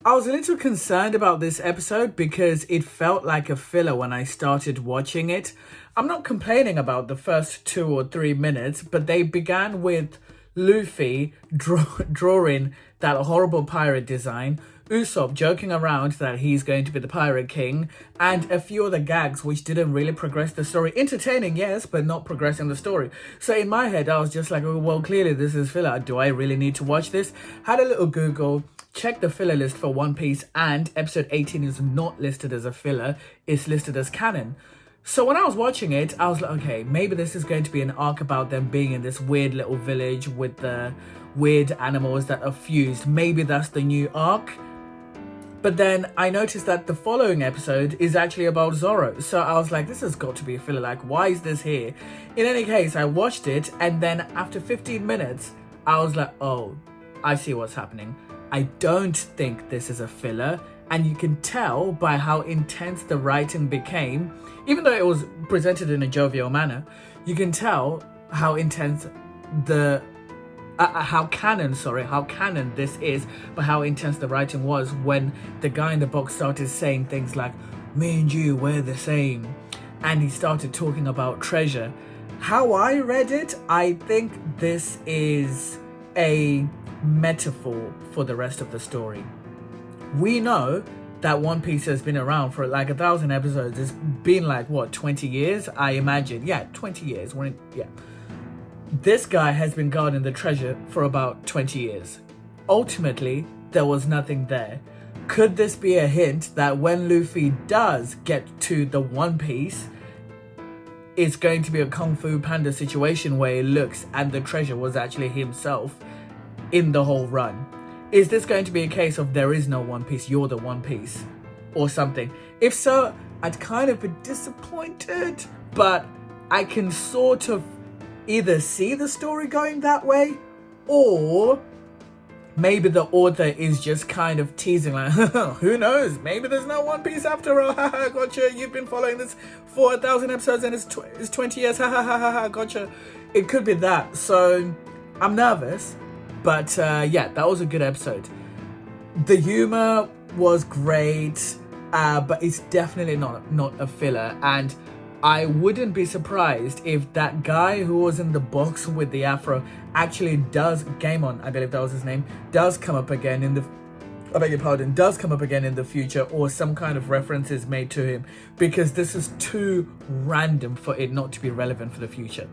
I was a little concerned about this episode because it felt like a filler when I started watching it. I'm not complaining about the first 2 or 3 minutes, but they began with Luffy drawing that horrible pirate design, Usopp joking around that he's going to be the Pirate King, and a few other gags which didn't really progress the story. Entertaining, yes, but not progressing the story. So in my head, I was just like, oh, well, clearly this is filler. Do I really need to watch this? Had a little Google, checked the filler list for One Piece, and episode 18 is not listed as a filler, it's listed as canon. So when I was watching it, I was like, okay, maybe this is going to be an arc about them being in this weird little village with the weird animals that are fused. Maybe that's the new arc. But then I noticed that the following episode is actually about Zoro. So I was like, this has got to be a filler. Like, why is this here? In any case, I watched it. And then after 15 minutes, I was like, oh, I see what's happening. I don't think this is a filler. And you can tell by how intense the writing became. Even though it was presented in a jovial manner, you can tell how intense how canon this is, but how intense the writing was when the guy in the box started saying things like, me and you, we're the same. And he started talking about treasure. How I read it, I think this is a metaphor for the rest of the story. We know that One Piece has been around for like 1,000 episodes. It's been like, what, 20 years? I imagine. Yeah, 20 years. This guy has been guarding the treasure for about 20 years. Ultimately, there was nothing there. Could this be a hint that when Luffy does get to the One Piece, it's going to be a Kung Fu Panda situation where he looks and the treasure was actually himself in the whole run? Is this going to be a case of there is no One Piece, you're the One Piece, or something? If so, I'd kind of be disappointed, but I can sort of either see the story going that way, or maybe the author is just kind of teasing, like, who knows, maybe there's no One Piece after all, haha, gotcha, you've been following this for 1,000 episodes and it's 20 years, haha, gotcha. It could be that, so I'm nervous, but yeah, that was a good episode. The humor was great, but it's definitely not a filler, and I wouldn't be surprised if that guy who was in the box with the afro actually does, Gaemon, I believe that was his name, does come up again in the, does come up again in the future, or some kind of reference is made to him, because this is too random for it not to be relevant for the future.